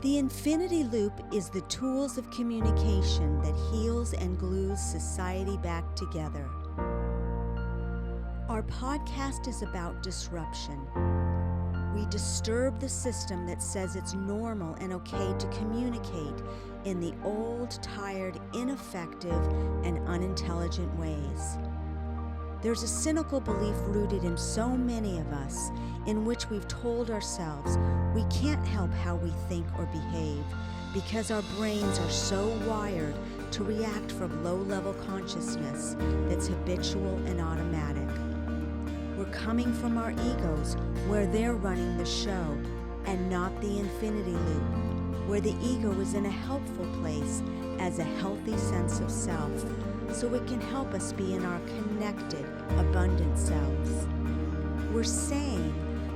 The infinity loop is the tools of communication that heals and glues society back together. Our podcast is about disruption. We disturb the system that says it's normal and okay to communicate in the old, tired, ineffective, and unintelligent ways. There's a cynical belief rooted in so many of us in which we've told ourselves we can't help how we think or behave because our brains are so wired to react from low-level consciousness that's habitual and automatic. We're coming from our egos where they're running the show and not the infinity loop, where the ego is in a helpful place as a healthy sense of self, so it can help us be in our connected, abundant selves. We're saying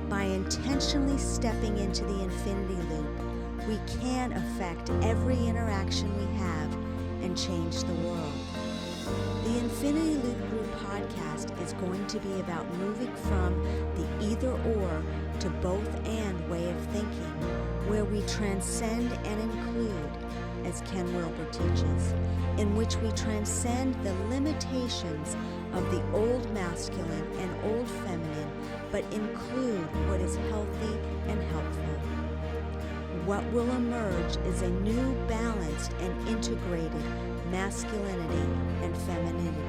by intentionally stepping into the infinity loop, we can affect every interaction we have and change the world. The Infinity Loop Group podcast is going to be about moving from the either-or to both-and way of thinking, where we transcend and include, as Ken Wilber teaches, in which we transcend the limitations of the old masculine and old feminine, but include what is healthy and helpful. What will emerge is a new, balanced, and integrated masculinity and femininity.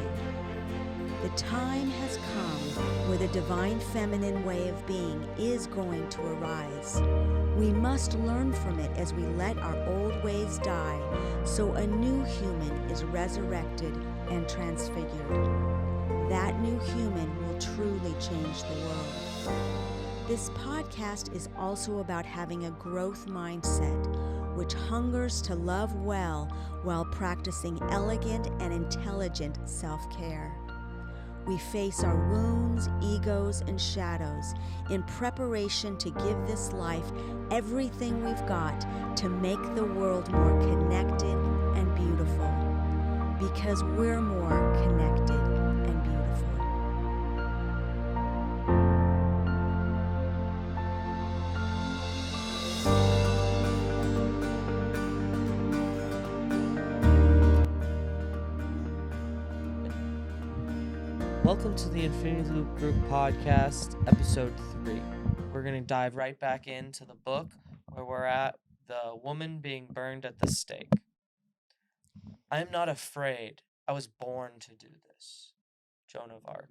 The time has come where the divine feminine way of being is going to arise. We must learn from it as we let our old ways die, so a new human is resurrected and transfigured. That new human will truly change the world. This podcast is also about having a growth mindset, which hungers to love well while practicing elegant and intelligent self-care. We face our wounds, egos, and shadows in preparation to give this life everything we've got to make the world more connected and beautiful, because we're more connected and beautiful. Welcome to the Infinity Loop Group Podcast, Episode 3. We're going to dive right back into the book where we're at the woman being burned at the stake. I am not afraid. I was born to do this. Joan of Arc.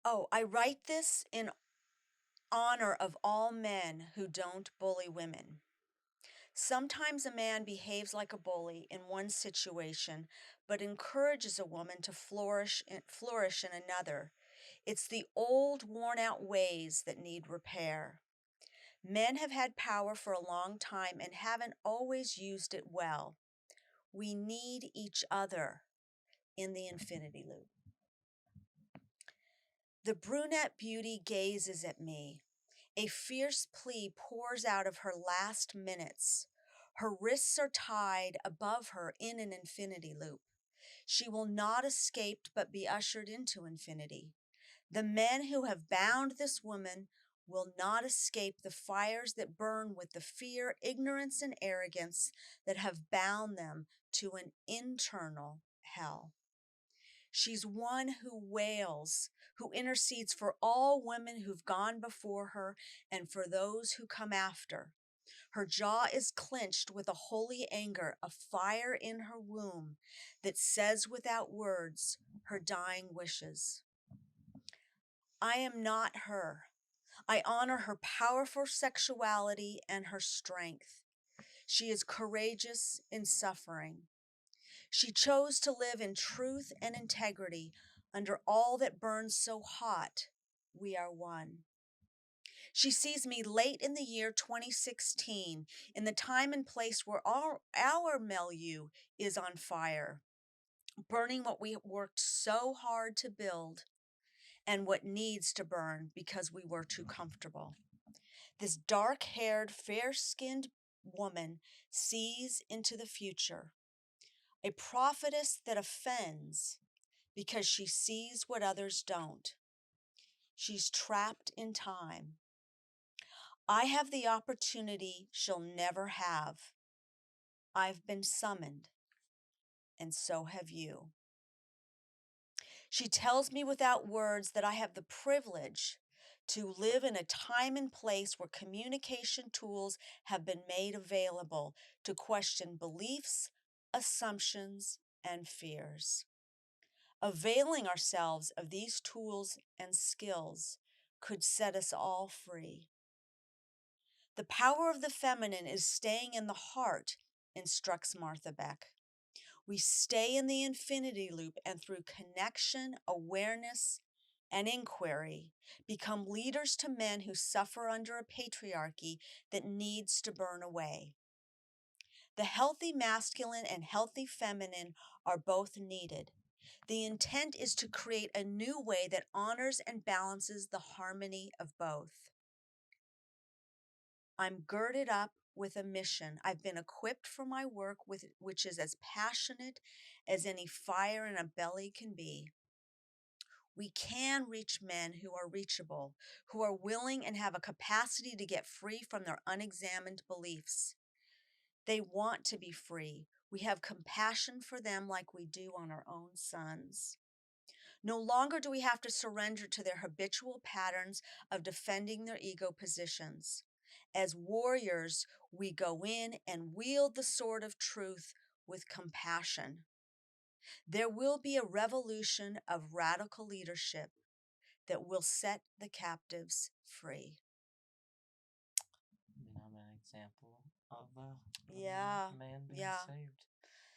Oh, I write this in honor of all men who don't bully women. Sometimes a man behaves like a bully in one situation, but encourages a woman to flourish in another. It's the old, worn-out ways that need repair. Men have had power for a long time and haven't always used it well. We need each other in the infinity loop. The brunette beauty gazes at me. A fierce plea pours out of her last minutes. Her wrists are tied above her in an infinity loop. She will not escape but be ushered into infinity. The men who have bound this woman will not escape the fires that burn with the fear, ignorance, and arrogance that have bound them to an internal hell. She's one who wails, who intercedes for all women who've gone before her and for those who come after. Her jaw is clenched with a holy anger, a fire in her womb that says without words her dying wishes. I am not her. I honor her powerful sexuality and her strength. She is courageous in suffering. She chose to live in truth and integrity under all that burns so hot. We are one. She sees me late in the year 2016, in the time and place where our milieu is on fire, burning what we worked so hard to build and what needs to burn because we were too comfortable. This dark-haired, fair-skinned woman sees into the future. A prophetess that offends because she sees what others don't. She's trapped in time. I have the opportunity she'll never have. I've been summoned, and so have you. She tells me without words that I have the privilege to live in a time and place where communication tools have been made available to question beliefs, assumptions, and fears. Availing ourselves of these tools and skills could set us all free. The power of the feminine is staying in the heart, instructs Martha Beck. We stay in the infinity loop and through connection, awareness, and inquiry become leaders to men who suffer under a patriarchy that needs to burn away. The healthy masculine and healthy feminine are both needed. The intent is to create a new way that honors and balances the harmony of both. I'm girded up with a mission. I've been equipped for my work, which is as passionate as any fire in a belly can be. We can reach men who are reachable, who are willing and have a capacity to get free from their unexamined beliefs. They want to be free. We have compassion for them like we do on our own sons. No longer do we have to surrender to their habitual patterns of defending their ego positions. As warriors, we go in and wield the sword of truth with compassion. There will be a revolution of radical leadership that will set the captives free. I mean, I'm an example of Yeah, a man being yeah. saved.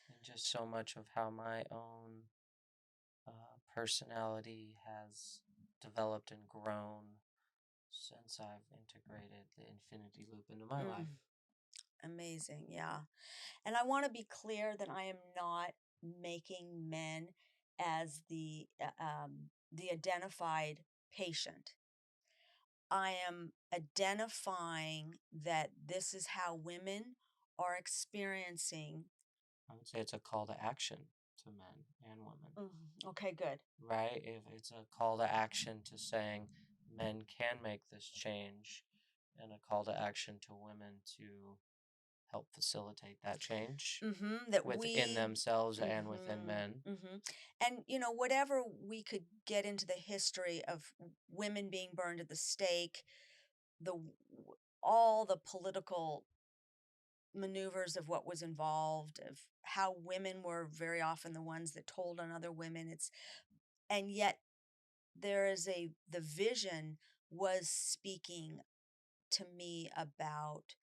And just so much of how my own personality has developed and grown since I've integrated the infinity loop into my life. Amazing, yeah. And I want to be clear that I am not making men as the identified patient. I am identifying that this is how women are experiencing. I would say it's a call to action to men and women, Okay, good. right? If it's a call to action to saying men can make this change, and a call to action to women to help facilitate that change That within we. themselves and within men. And whatever we could get into the history of women being burned at the stake, the all the political maneuvers of what was involved, of how women were very often the ones that told on other women. And yet there is the vision was speaking to me about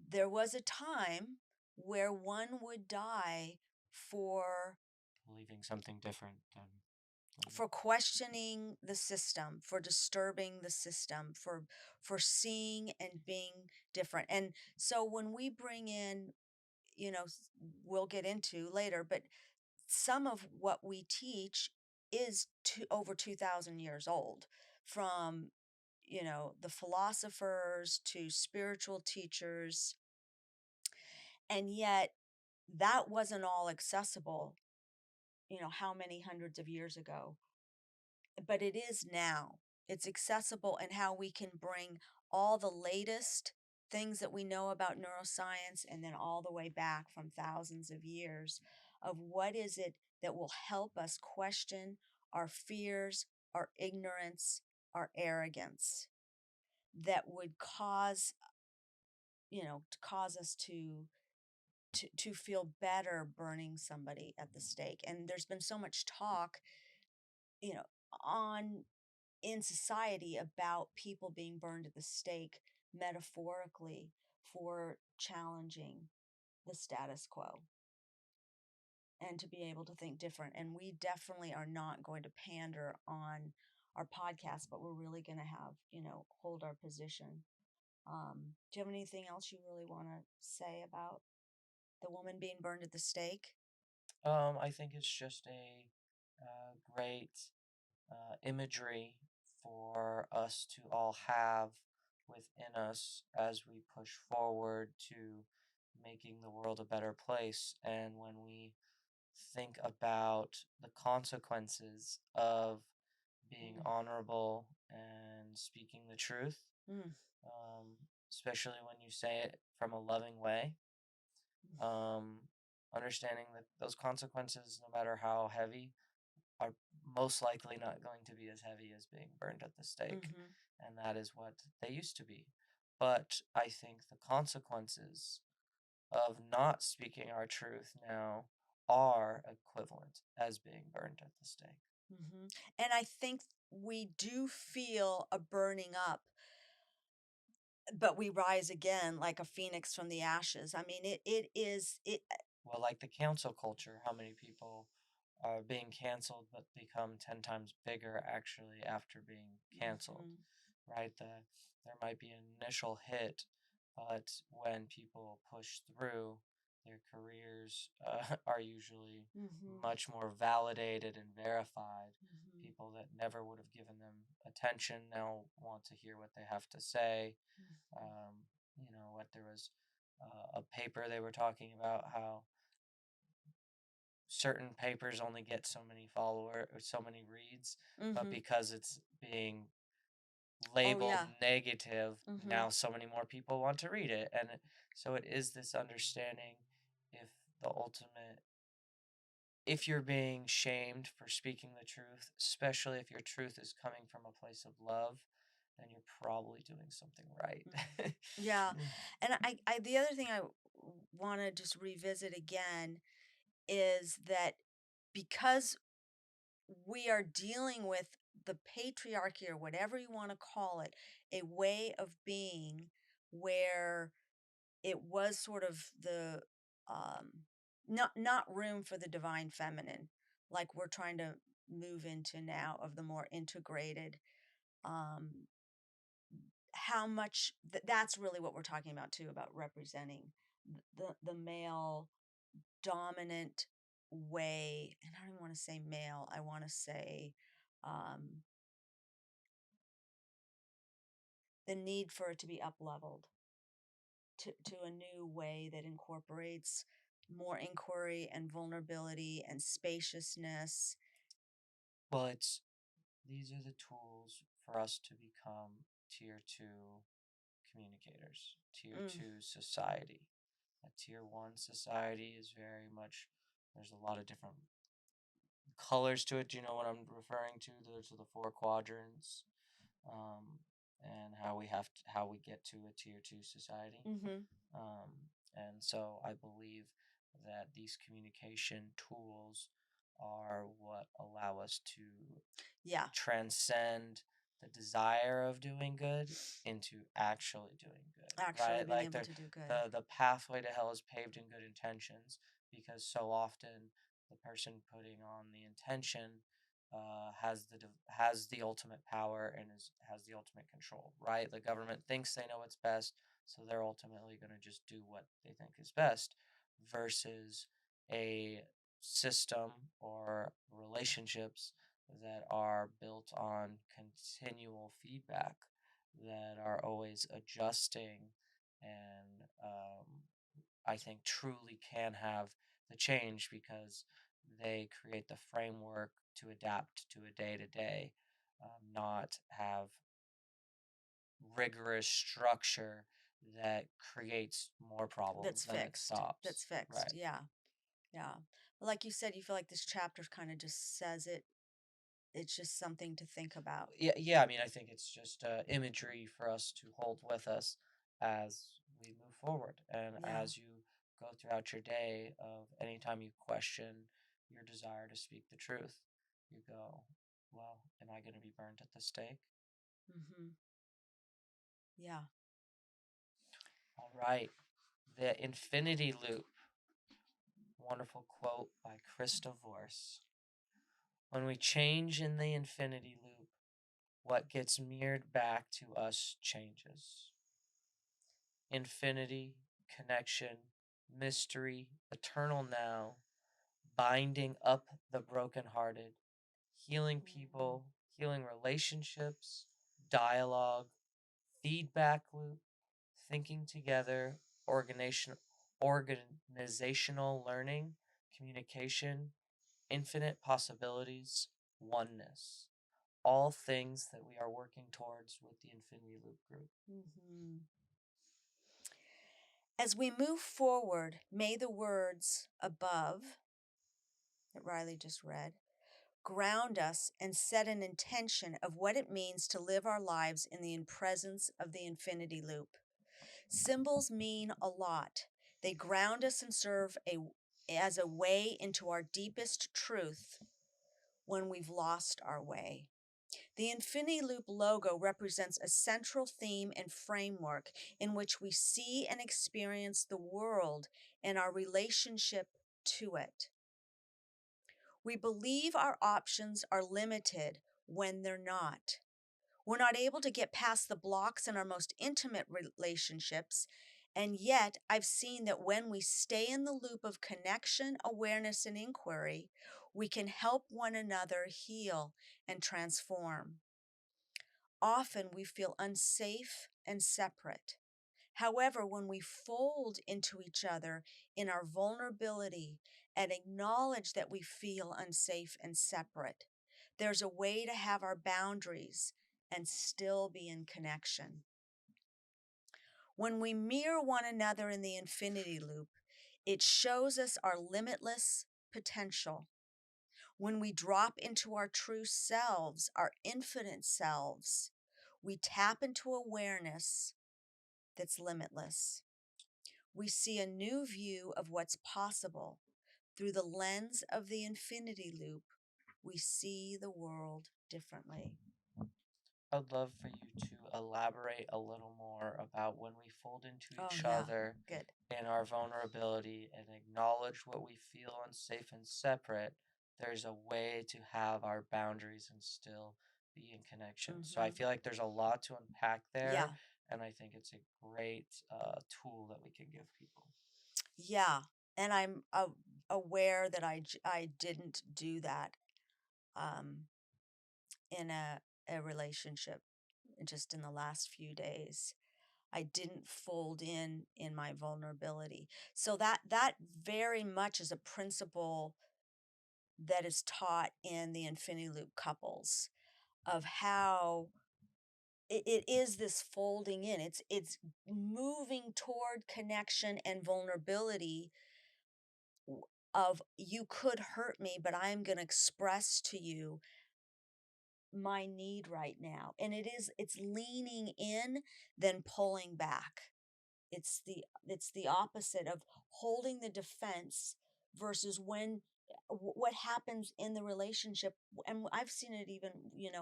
there was a time where one would die for Believing something different than for questioning the system, for disturbing the system, for seeing and being different. And so when we bring in, we'll get into later, but some of what we teach is over 2,000 years old, from the philosophers to spiritual teachers, and yet that wasn't all accessible, how many hundreds of years ago, but it is now. It's accessible, and how we can bring all the latest things that we know about neuroscience, and then all the way back from thousands of years, of what is it that will help us question our fears, our ignorance, our arrogance, that would cause us to feel better burning somebody at the stake. And there's been so much talk, you know on in society about people being burned at the stake, metaphorically, for challenging the status quo and to be able to think different. And we definitely are not going to pander on our podcast, but we're really going to hold our position. Do you have anything else you really want to say about the woman being burned at the stake? I think it's just a great imagery for us to all have within us as we push forward to making the world a better place. And when we think about the consequences of being honorable and speaking the truth, Mm. Especially when you say it from a loving way. Um, Understanding that those consequences, no matter how heavy, are most likely not going to be as heavy as being burned at the stake. Mm-hmm. And that is what they used to be. But I think the consequences of not speaking our truth now are equivalent as being burned at the stake. Mm-hmm. And I think we do feel a burning up, but we rise again like a phoenix from the ashes. I mean, it is it. Well, like the cancel culture, how many people are being canceled but become 10 times bigger actually after being canceled, Mm-hmm. right? There might be an initial hit, but when people push through, their careers are usually Mm-hmm. much more validated and verified. Mm-hmm. People that never would have given them attention now want to hear what they have to say. What there was a paper they were talking about how certain papers only get so many followers or so many reads, but Mm-hmm. because it's being Oh labeled yeah. negative, Mm-hmm. now so many more people want to read it. And so it is this understanding if the ultimate, if you're being shamed for speaking the truth, especially if your truth is coming from a place of love, then you're probably doing something right. Yeah. And I the other thing I want to just revisit again is that because we are dealing with the patriarchy or whatever you want to call it, a way of being where it was sort of the not room for the divine feminine, like we're trying to move into now of the more integrated um how much that's really what we're talking about too, about representing the male dominant way. And I don't want to say male, I want to say um the need for it to be up leveled to a new way that incorporates more inquiry and vulnerability and spaciousness. Well, these are the tools for us to become tier two communicators, tier Mm, two society. A tier one society is very much, there's a lot of different colors to it. Do you know what I'm referring to? Those are the four quadrants, um, and how we get to a tier two society. mm-hmm. And so I believe that these communication tools are what allow us to Yeah, transcend the desire of doing good into actually doing good, actually right? being Like able to do good. the pathway to hell is paved in good intentions, because so often the person putting on the intention has the ultimate power and has the ultimate control, right? The government thinks they know what's best, so they're ultimately going to just do what they think is best, versus a system or relationships that are built on continual feedback, that are always adjusting, and I think truly can have the change because they create the framework to adapt to a day to day, not have rigorous structure that creates more That's problems than it fixed. That's stops. fixed. Right. Yeah. Yeah. Like you said, you feel like this chapter kind of just says it. It's just something to think about. Yeah. I mean, I think it's just imagery for us to hold with us as we move forward, and Yeah. as you go throughout your day. Of anytime you question your desire to speak the truth, you go, "Well, am I going to be burned at the stake?" Mm-hmm. Yeah. All right, the infinity loop. Wonderful quote by Krista. When we change in the infinity loop, what gets mirrored back to us changes. Infinity, connection, mystery, eternal now, binding up the brokenhearted, healing Mm-hmm. people, healing relationships, dialogue, feedback loop, thinking together, organizational learning, communication, infinite possibilities, oneness. all things that we are working towards with the Infinity Loop group. Mm-hmm. As we move forward, may the words above that Riley just read ground us and set an intention of what it means to live our lives in the presence of the Infinity Loop. Symbols mean a lot. They ground us and serve as a way into our deepest truth when we've lost our way. The Infinity Loop logo represents a central theme and framework in which we see and experience the world and our relationship to it. We believe our options are limited when they're not. We're not able to get past the blocks in our most intimate relationships. And yet, I've seen that when we stay in the loop of connection, awareness, and inquiry, we can help one another heal and transform. Often we feel unsafe and separate. However, when we fold into each other in our vulnerability and acknowledge that we feel unsafe and separate, there's a way to have our boundaries and still be in connection. When we mirror one another in the Infinity Loop, it shows us our limitless potential. When we drop into our true selves, our infinite selves, we tap into awareness that's limitless. We see a new view of what's possible. Through the lens of the Infinity Loop, we see the world differently. I'd love for you to elaborate a little more about when we fold into each yeah, other good. in our vulnerability and acknowledge what we feel unsafe and separate, there's a way to have our boundaries and still be in connection. So I feel like there's a lot to unpack there, Yeah. and I think it's a great tool that we can give people. Yeah, and I'm aware that I didn't do that in a relationship just in the last few days. I didn't fold in my vulnerability. So that very much is a principle that is taught in the Infinity Loop couples of how it is this folding in. It's moving toward connection and vulnerability of you could hurt me, but I'm going to express to you my need right now. And it's leaning in, then pulling back. It's the opposite of holding the defense versus when what happens in the relationship. And I've seen it even,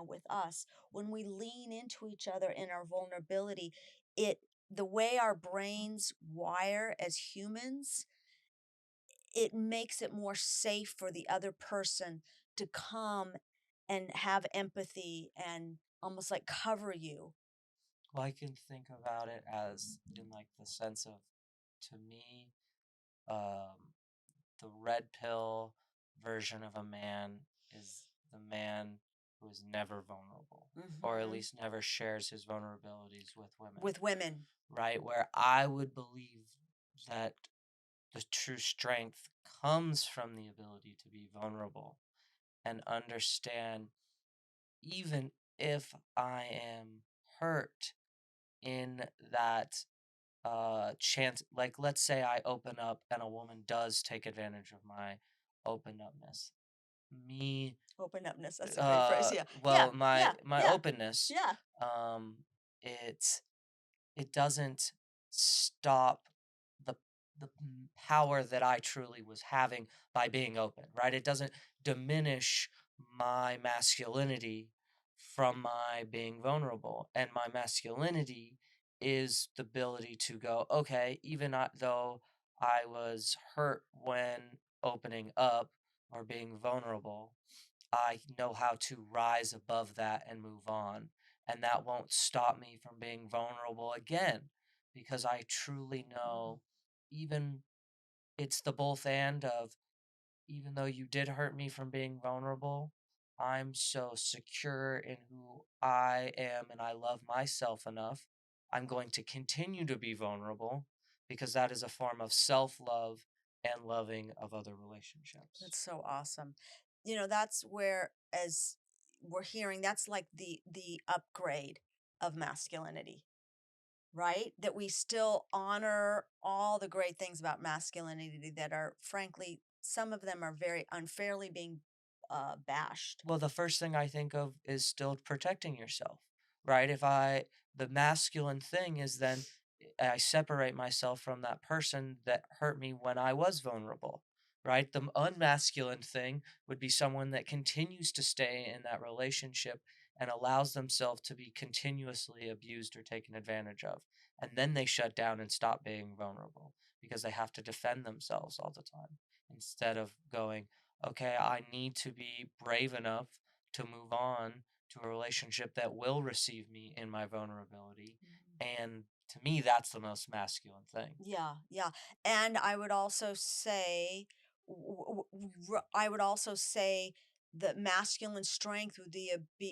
with us, when we lean into each other in our vulnerability, the way our brains wire as humans, it makes it more safe for the other person to come and have empathy and almost like cover you. Well, I can think about it as in like the sense of, to me, the red pill version of a man is the man who is never vulnerable, or at least never shares his vulnerabilities with women. With women. Right? Where I would believe that the true strength comes from the ability to be vulnerable and understand, even if I am hurt in that chance, like let's say I open up and a woman does take advantage of my open upness. Me Open upness, that's a great phrase. Yeah. well, yeah, my openness, yeah. it it doesn't stop the power that I truly was having by being open, right? It doesn't diminish my masculinity from my being vulnerable. And my masculinity is the ability to go, okay, though I was hurt when opening up or being vulnerable, I know how to rise above that and move on. And that won't stop me from being vulnerable again, because I truly know, even it's the both and of, even though you did hurt me from being vulnerable, I'm so secure in who I am and I love myself enough. I'm going to continue to be vulnerable because that is a form of self love and loving of other relationships. That's so awesome. That's where, as we're hearing that's like the upgrade of masculinity, right? That we still honor all the great things about masculinity that are, frankly, some of them are very unfairly being bashed. Well, the first thing I think of is still protecting yourself, right? The masculine thing is then I separate myself from that person that hurt me when I was vulnerable, right? The unmasculine thing would be someone that continues to stay in that relationship and allows themselves to be continuously abused or taken advantage of. And then they shut down and stop being vulnerable because they have to defend themselves all the time instead of going, okay, I need to be brave enough to move on to a relationship that will receive me in my vulnerability. And to me, that's the most masculine thing. Yeah, yeah. And I would also say, I would also say that masculine strength would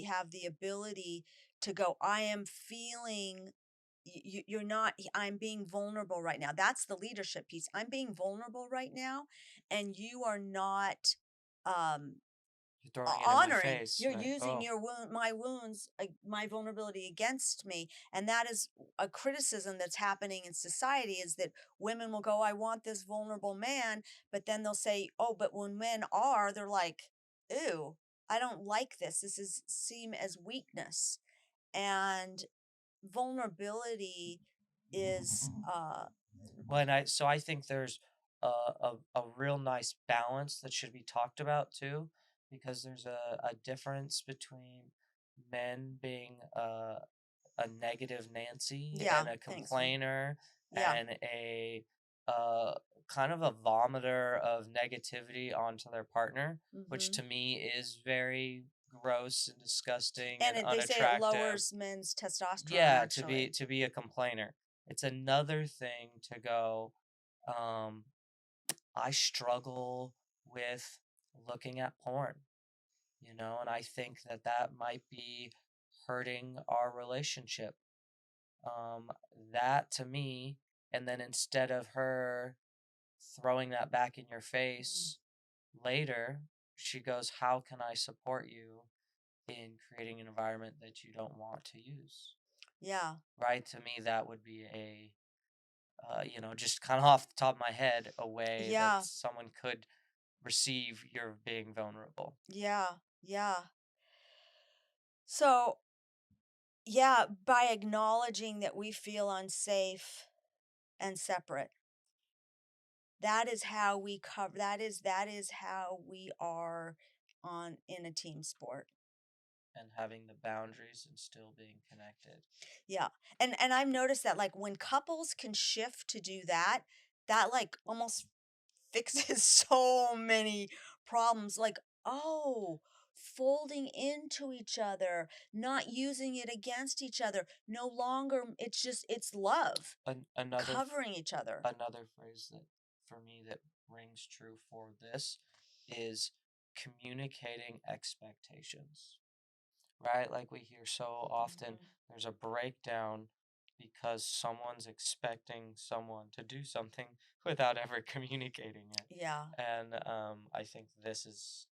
have the ability to go, I am feeling, you're not, I'm being vulnerable right now. That's the leadership piece. I'm being vulnerable right now, and you are not, um, You're throwing it in my honoring. face, You're right? using Oh, your my wounds, my vulnerability against me, and that is a criticism that's happening in society. Is that women will go, I want this vulnerable man, but then they'll say, oh, but when men are, they're like, ew, I don't like this. This is seem as weakness, and vulnerability is well, I think there's a real nice balance that should be talked about too, because there's a difference between men being a negative Nancy yeah, and a thanks, man. complainer Yeah. and a uh, kind of a vomiter of negativity onto their partner, which Hmm. to me is very gross and disgusting And and they say it unattractive. lowers men's testosterone, Yeah, actually. to be a complainer. It's another thing to go, um, I struggle with looking at porn, and I think that that might be hurting our relationship. um, that to me, and then instead of her throwing that back in your Mm. face later, she goes, how can I support you in creating an environment that you don't want to use? Yeah. Right? To me, that would be just kind of off the top of my head, a way that Yeah. someone could receive your being vulnerable. Yeah. Yeah. So, yeah, by acknowledging that we feel unsafe and separate, that is how we cover that is how we are on in a team sport. And having the boundaries and still being connected. Yeah. And I've noticed that like when couples can shift to do that, that like almost fixes so many problems. Like, oh, folding into each other, not using it against each other. No longer, it's love, An- another f- covering each other. Another phrase that for me that rings true for this is communicating expectations, right? Like we hear so often, Mhm. there's a breakdown because someone's expecting someone to do something without ever communicating it. Yeah. And I think this is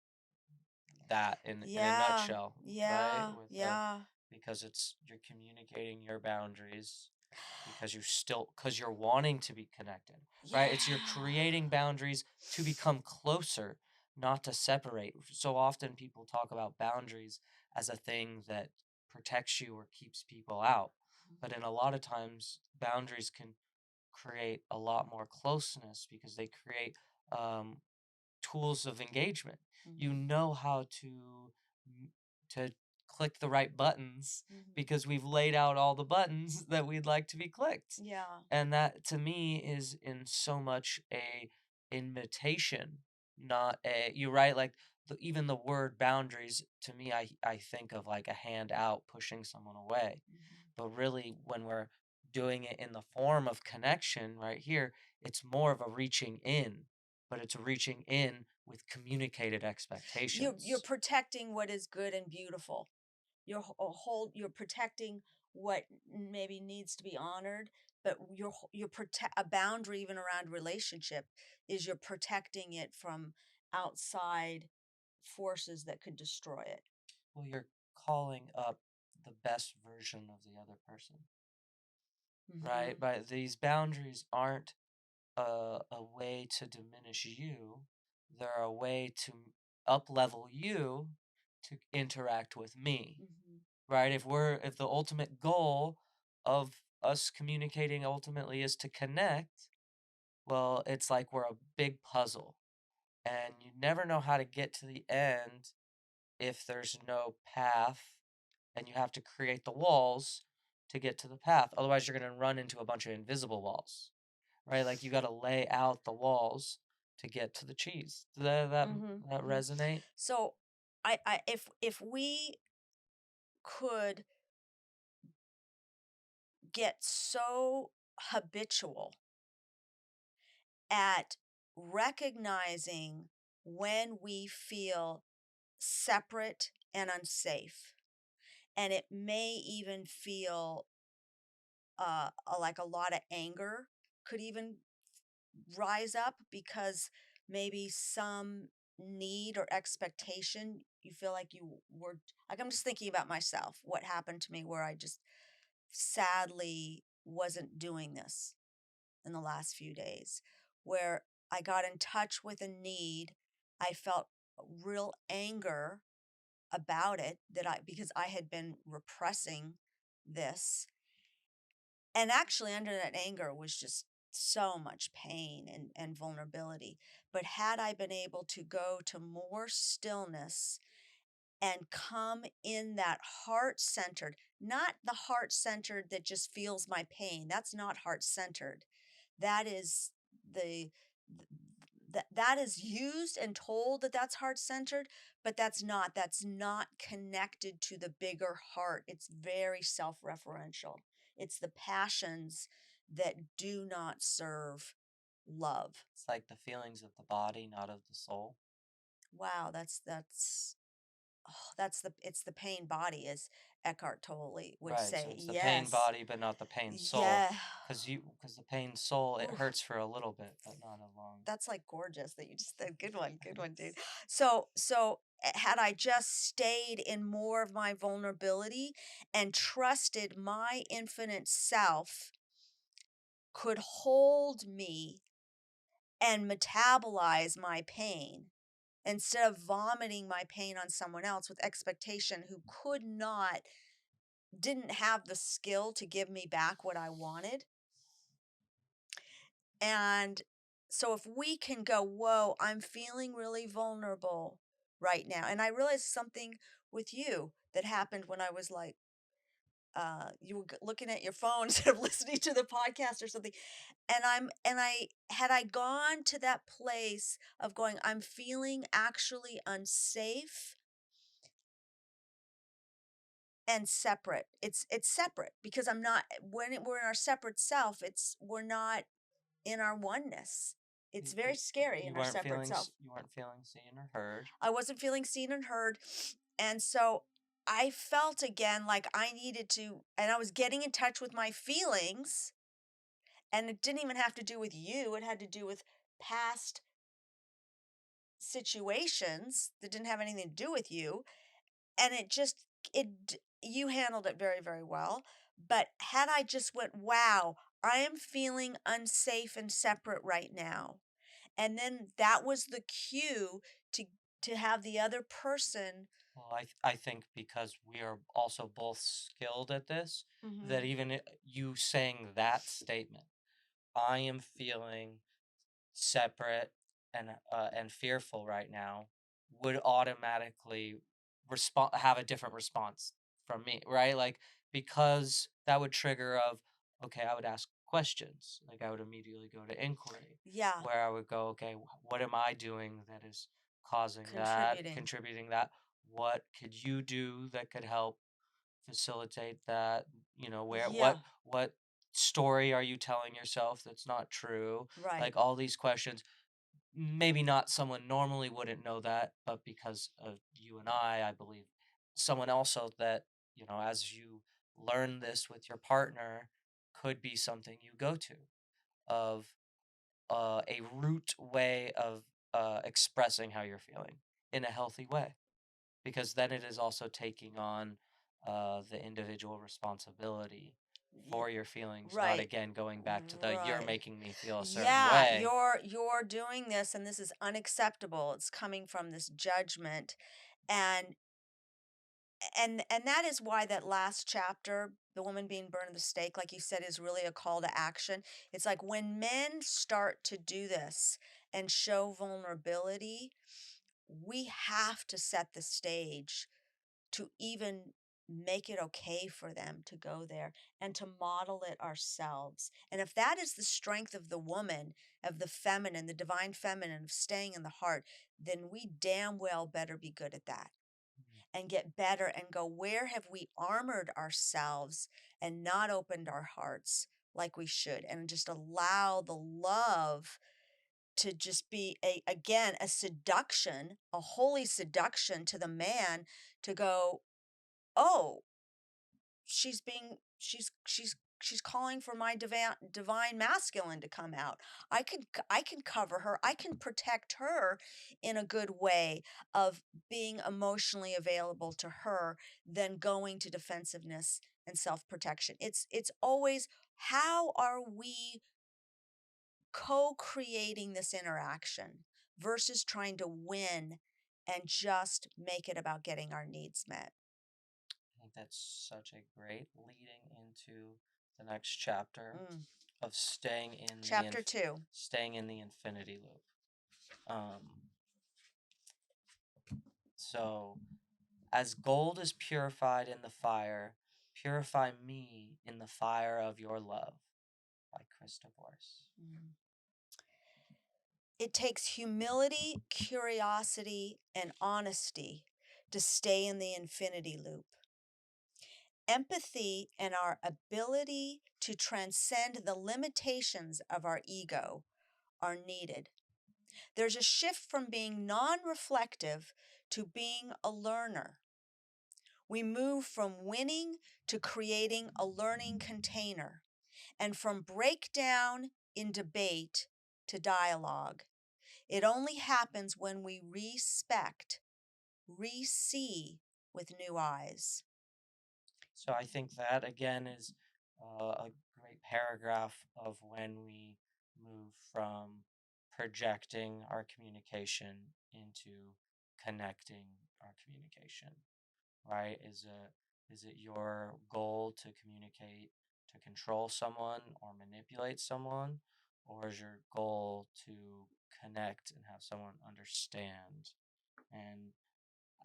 that in a Yeah. nutshell, right? Yeah. Yeah. Because you're communicating your boundaries because you're wanting to be connected, right? It's you're Yeah. creating boundaries to become closer, not to separate. So often people talk about boundaries as a thing that protects you or keeps people out, but in a lot of times boundaries can create a lot more closeness because they create um, tools of engagement. You Mhm. know how m- to click the right buttons Mhm. because we've laid out all the buttons that we'd like to be clicked. Yeah. And that to me is in so much a invitation, not a you're right, like even the word boundaries to me, I think of like a hand out pushing someone away. Mhm. But really when we're doing it in the form of connection right here, it's more of a reaching in, but it's reaching in with communicated You're expectations. protecting what is good and beautiful. You're protecting what maybe needs to be honored, but you're protect a boundary even around relationship is you're protecting it from outside forces that could destroy it. Well, you're calling up the best version of the other person, right? Mm-hmm. But these boundaries aren't a way to diminish you. They're a way to up level you to interact with me, Mm-hmm. right? If the ultimate goal of us communicating ultimately is to connect, well, it's like we're a big puzzle, and you never know how to get to the end if there's no path, and you have to create the walls to get to the path. Otherwise, you're going to run into a bunch of invisible walls, right? Like you got to lay out the walls to get to the cheese. Does that Mm-hmm. resonate? So, if we could get so habitual at recognizing when we feel separate and unsafe, and it may even feel like a lot of anger could even rise up because maybe some need or expectation you feel like you were, like, I'm just thinking about myself, what happened to me where I just sadly wasn't doing this in the last few days, where I got in touch with a need. I felt real anger about it, that I because I had been repressing this. And actually, under that anger was just so much pain and vulnerability. But had I been able to go to more stillness and come in that heart centered, not the heart centered that just feels my pain. That's not heart centered. That is the that is used and told that that's heart centered, but that's not connected to the bigger heart. It's very self-referential. It's the passions that do not serve love. It's like the feelings of the body, not of the soul. Wow, that's oh, it's the pain body, as Eckhart Tolle would Right, so say. it's the pain Yes. body, but not the pain soul, Yeah. because the pain soul, it Oof. hurts for a little bit, but not a long. That's like gorgeous that you just said. Good one, dude. So had I just stayed in more of my vulnerability and trusted my infinite self could hold me and metabolize my pain instead of vomiting my pain on someone else with expectation, who didn't have the skill to give me back what I wanted. And so if we can go, whoa, I'm feeling really vulnerable right now. And I realized something with you that happened when I was like, you were looking at your phone instead of listening to the podcast or something. And I gone to that place of going, I'm feeling actually unsafe and separate. It's separate because I'm not, we're in our separate self, we're not in our oneness. It's very scary in our separate self. You weren't feeling seen or heard. I wasn't feeling seen and heard. And so I felt again like I needed to, and I was getting in touch with my feelings. And it didn't even have to do with you, it had to do with past situations that didn't have anything to do with you. And you handled it very, very well. But had I just went, wow, I am feeling unsafe and separate right now, and then that was the cue to have the other person. Well, I think because we are also both skilled at this, that Hmm. even you saying that statement, I am feeling separate and fearful right now, would automatically respond have a different response from me, right? Like because that would trigger of okay, I would ask questions. Like I would immediately go to inquiry Yeah. where I would go, okay, what am I doing that is causing that, Contributing. contributing that? What could you do that could help facilitate that? You know, Yeah. what story are you telling yourself that's not true? Right. Like all these questions, maybe not someone normally wouldn't know that, but because of you and I believe someone also that, you know, as you learn this with your partner, could be something you go to of a root way of expressing how you're feeling in a healthy way. because then it is also taking on the individual responsibility for your feelings, not Right. again going back to the you're Right. making me feel a certain Yeah, way. you're doing this and this is unacceptable. It's coming from this judgment. And and that is why that last chapter, the woman being burned at the stake, like you said, is really a call to action. It's like when men start to do this and show vulnerability, we have to set the stage to even make it okay for them to go there and to model it ourselves. And if that is the strength of the woman, of the feminine, the divine feminine, of staying in the heart, then we damn well better be good at that and get better and go, where have we armored ourselves and not opened our hearts like we should, and just allow the love to just be again a seduction, a holy seduction to the man, to go, oh, she's calling for my divine masculine to come out. I can cover her. I can protect her in a good way of being emotionally available to her than going to defensiveness and self-protection. It's always, how are we co-creating this interaction versus trying to win and just make it about getting our needs met. I think that's such a great leading into the next chapter Mm. of staying in Chapter 2. staying in the infinity loop. So, as gold is purified in the fire, purify me in the fire of your love, by Krista. Mm. It takes humility, curiosity, and honesty to stay in the infinity loop. Empathy and our ability to transcend the limitations of our ego are needed. There's a shift from being non-reflective to being a learner. We move from winning to creating a learning container, and from breakdown in debate to dialogue. It only happens when we respect, re-see with new eyes. So I think that again is a great paragraph of when we move from projecting our communication into connecting our communication, right? Is it your goal to communicate to control someone or manipulate someone, or is your goal to connect and have someone understand? And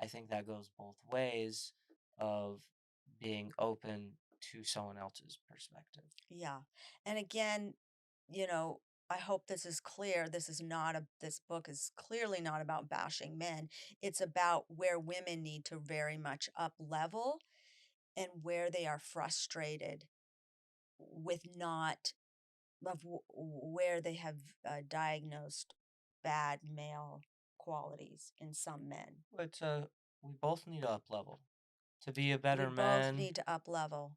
I think that goes both ways of being open to someone else's perspective. Yeah. And again, you know, I hope this is clear. This book is clearly not about bashing men. It's about where women need to very much up level and where they are frustrated with not where they have diagnosed bad male qualities in some men. But we both need to up level to be a We better both man. need to up level.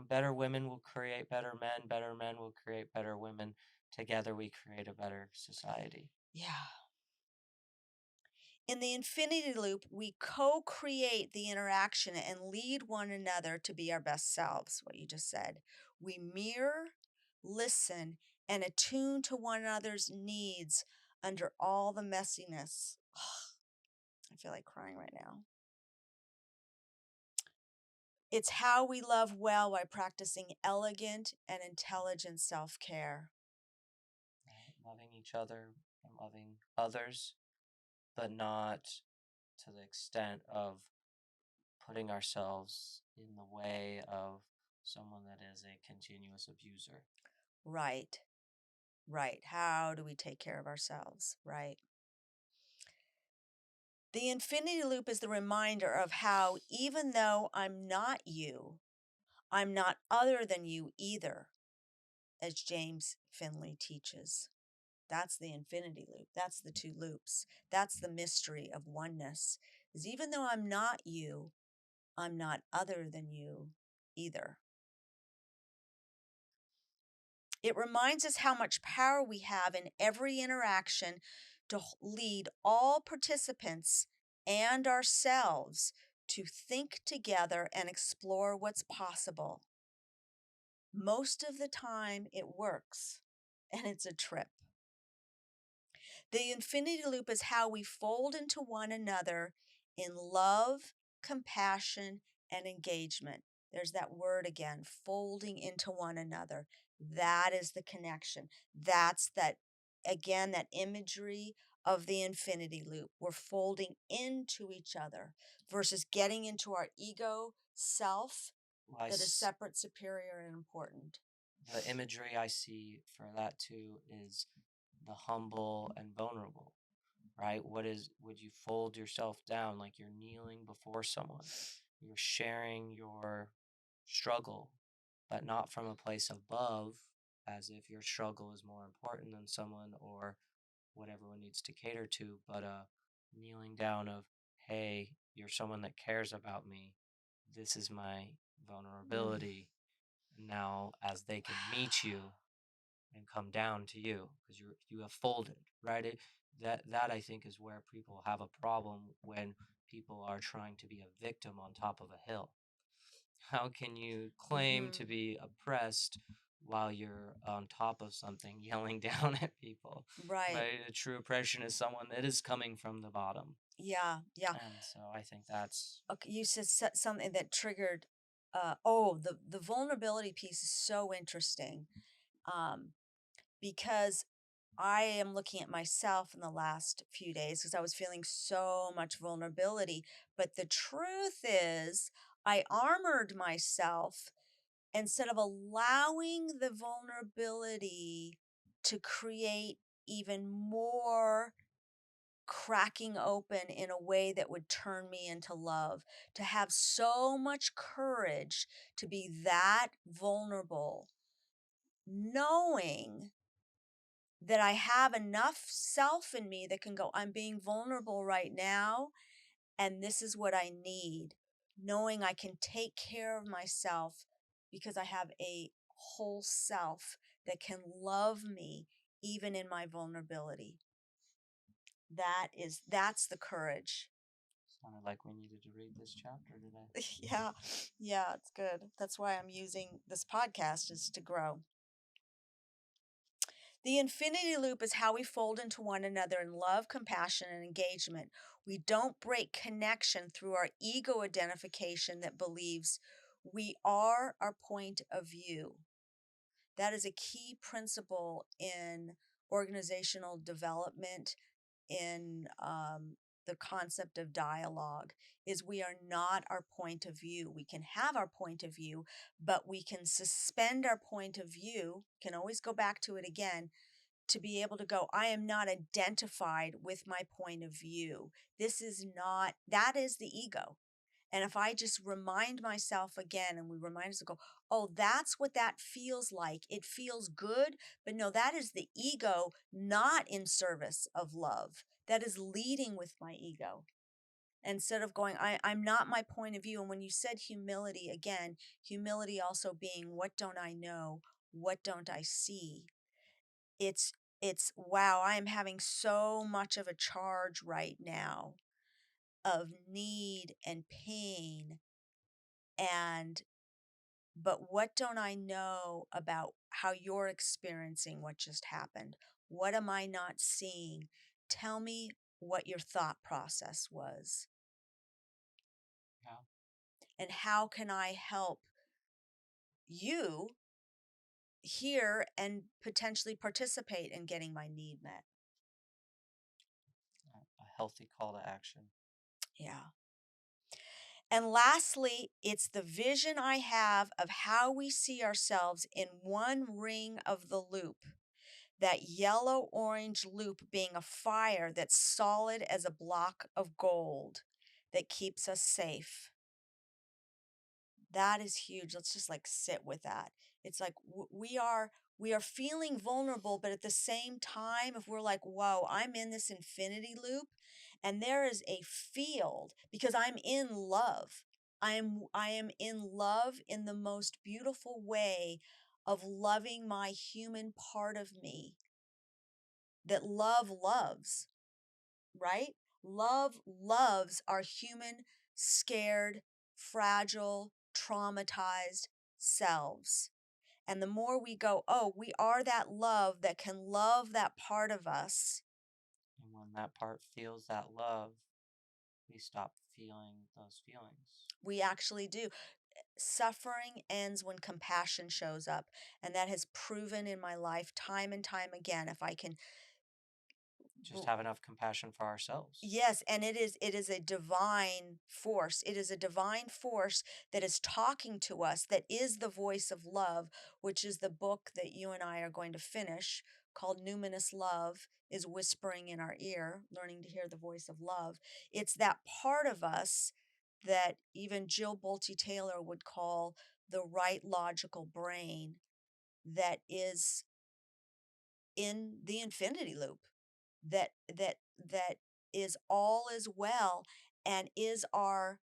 Better women will create better men. Better men will create better women. Together, we create a better society. Yeah. In the infinity loop, we co-create the interaction and lead one another to be our best selves, what you just said. We mirror, listen, and attune to one another's needs under all the messiness. I feel like crying right now. It's how we love well by practicing elegant and intelligent self-care. Right? Loving each other and loving others, but not to the extent of putting ourselves in the way of someone that is a continuous abuser. Right, right. How do we take care of ourselves? Right. The infinity loop is the reminder of how, even though I'm not you, I'm not other than you either, as James Finley teaches. That's the infinity loop. That's the two loops. That's the mystery of oneness. Is even though I'm not you, I'm not other than you either. It reminds us how much power we have in every interaction to lead all participants and ourselves to think together and explore what's possible. Most of the time, it works, and it's a trip. The infinity loop is how we fold into one another in love, compassion, and engagement. There's that word again, folding into one another. That is the connection. That's that, again, that imagery of the infinity loop. We're folding into each other versus getting into our ego self Well, I that is s- separate, superior, and important. the imagery I see for that too is the humble and vulnerable, right? Would you fold yourself down like you're kneeling before someone? You're sharing your struggle, but not from a place above, as if your struggle is more important than someone or what everyone needs to cater to, but kneeling down of, hey, you're someone that cares about me. This is my vulnerability. Now, as they can meet you and come down to you, because you have folded, right? That I think is where people have a problem when people are trying to be a victim on top of a hill. How can you claim to Mm-hmm. be oppressed while you're on top of something yelling down at people? Right. Right? A true oppression is someone that is coming from the bottom. Yeah. Yeah. And so I think that's Okay, you said something that triggered. The vulnerability piece is so interesting, um, because I am looking at myself in the last few days because I was feeling so much vulnerability. But the truth is, I armored myself instead of allowing the vulnerability to create even more cracking open in a way that would turn me into love, to have so much courage to be that vulnerable, knowing that I have enough self in me that can go, I'm being vulnerable right now, and this is what I need. Knowing I can take care of myself because I have a whole self that can love me even in my vulnerability. That's the courage. sounded like we needed to read this chapter today. Yeah, yeah, it's good. That's why I'm using this podcast is to grow. The infinity loop is how we fold into one another in love, compassion, and engagement. We don't break connection through our ego identification that believes we are our point of view. That is a key principle in organizational development, in the concept of dialogue, is we are not our point of view. We can have our point of view, but we can suspend our point of view, can always go back to it again, to be able to go, I am not identified with my point of view. This is not, that is the ego. And if I just remind myself again, and we remind us to go, oh, that's what that feels like. It feels good, but no, that is the ego not in service of love. That is leading with my ego. Instead of going, I'm not my point of view. And when you said humility, again, humility also being, what don't I know? What don't I see? It's it's wow, I am having so much of a charge right now of need and pain, and but what don't I know about how you're experiencing what just happened? What am I not seeing? Tell me what your thought process was, Yeah, and how can I help you hear and potentially participate in getting my need met? a healthy call to action. Yeah. And lastly, it's the vision I have of how we see ourselves in one ring of the loop, that yellow orange loop being a fire that's solid as a block of gold that keeps us safe. That is huge. Let's just like sit with that. It's like we are feeling vulnerable, but at the same time, if we're like, whoa, I'm in this infinity loop, and there is a field because I'm in love. I am in love in the most beautiful way of loving my human part of me that love loves, right? Love loves our human, scared, fragile, traumatized selves. And the more we go, oh, we are that love that can love that part of us, And when that part feels that love, we stop feeling those feelings. we actually do. Suffering ends when compassion shows up. And that has proven in my life time and time again. If I can Just have enough compassion for ourselves. Yes, and it is a divine force. It is a divine force that is talking to us, that is the voice of love, which is the book that you and I are going to finish, called Numinous Love, is whispering in our ear, learning to hear the voice of love. It's that part of us that even Jill Bolte Taylor would call the right logical brain, that is in the infinity loop, that is all is well, and is our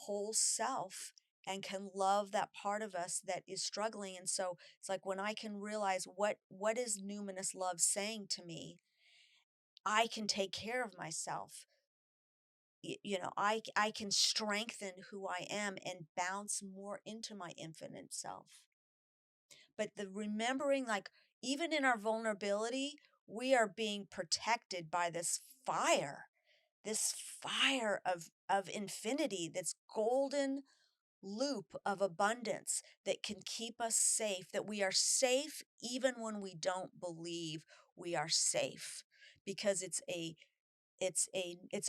whole self, and can love that part of us that is struggling. And so it's like, when I can realize what is numinous love saying to me, I can take care of myself. I can strengthen who I am and bounce more into my infinite self. But the remembering, like, even in our vulnerability, we are being protected by this fire of infinity, this golden loop of abundance that can keep us safe, that we are safe even when we don't believe we are safe, because it's a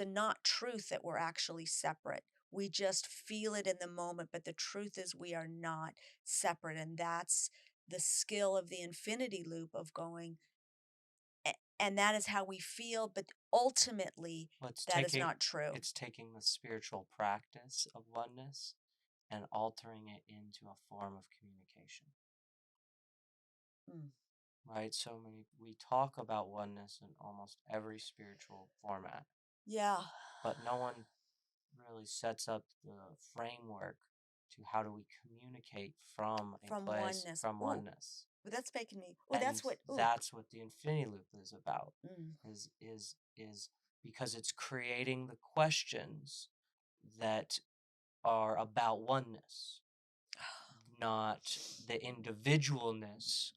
not truth that we're actually separate. We just feel it in the moment, but the truth is we are not separate. And that's the skill of the infinity loop of going, and that is how we feel, but ultimately Well, that is not true. it's taking the spiritual practice of oneness and altering it into a form of communication. Mm. Right? We talk about oneness in almost every spiritual format, Yeah. but no one really sets up the framework to how do we communicate from a From place oneness. from Ooh, oneness. well, that's making me, And ooh. that's what the infinity loop is about. Mm. Is because it's creating the questions that are about oneness, not the individualness,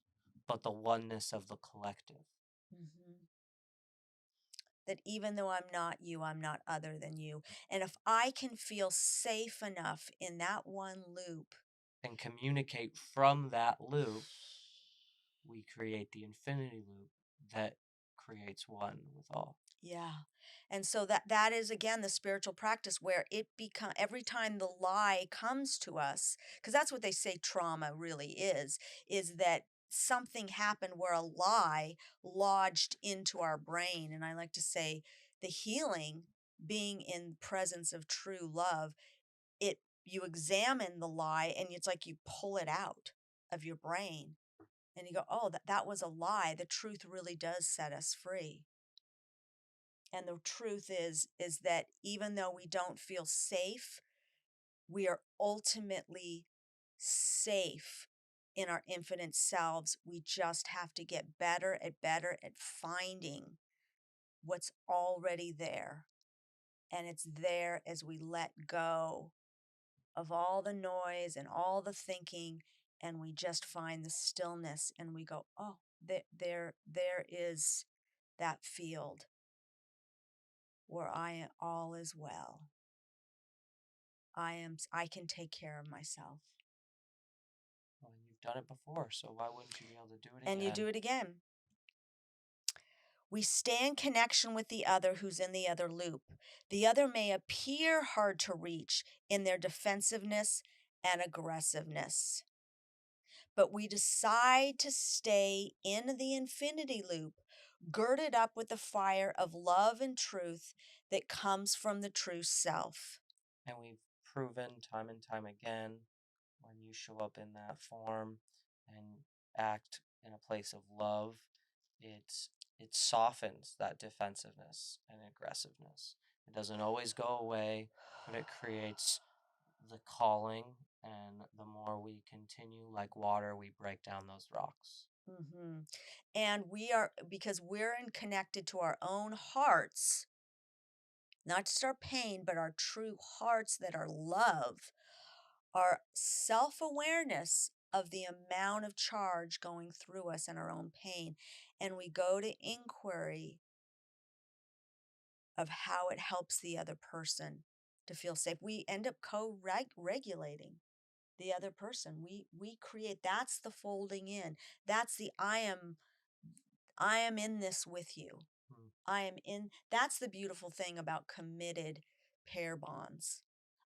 but the oneness of the collective. Mhm. That even though I'm not you, I'm not other than you. And if I can feel safe enough in that one loop, And communicate from that loop, we create the infinity loop that creates one with all. yeah. And so that is, again, the spiritual practice, where it become, every time the lie comes to us, because that's what they say trauma really is that something happened where a lie lodged into our brain. And I like to say the healing, being in presence of true love, it you examine the lie, and it's like you pull it out of your brain, and you go, oh, that was a lie. The truth really does set us free. And the truth is that even though we don't feel safe, we are ultimately safe in our infinite selves. We just have to get better at finding what's already there. And it's there as we let go of all the noise and all the thinking, and we just find the stillness, and we go, oh, there is that field where all is well. I can take care of myself. Well, you've done it before, so why wouldn't you be able to do it And again? you do it again. We stay in connection with the other who's in the other loop. The other may appear hard to reach in their defensiveness and aggressiveness, but we decide to stay in the infinity loop, girded up with the fire of love and truth that comes from the true self. And we've proven time and time again, when you show up in that form and act in a place of love, it softens that defensiveness and aggressiveness. It doesn't always go away, but it creates the calling, and the more we continue, like water, we break down those rocks. Mm-hmm. And we are, because we're connected to our own hearts, not just our pain, but our true hearts that are love, our self-awareness of the amount of charge going through us and our own pain. And we go to inquiry of how it helps the other person to feel safe. We end up co-regulating the other person. We create, that's the folding in. That's the I am in this with you. That's the beautiful thing about committed pair bonds.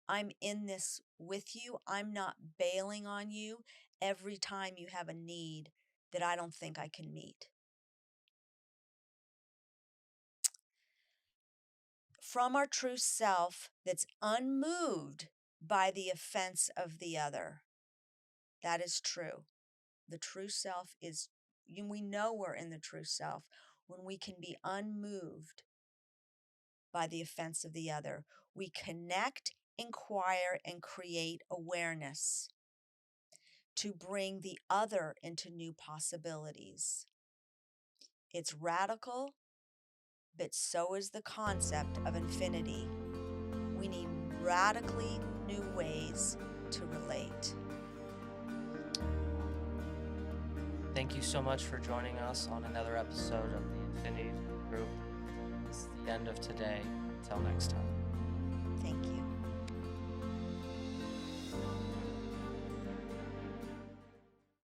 I'm in this with you. I'm not bailing on you every time you have a need that I don't think I can meet. From our true self that's unmoved by the offense of the other. That is true. The true self is, we know we're in the true self when we can be unmoved by the offense of the other. We connect, inquire, and create awareness to bring the other into new possibilities. It's radical, but so is the concept of infinity. We need radically new ways to relate. Thank you so much for joining us on another episode of the Infinity Group. It's the end of today. Until next time.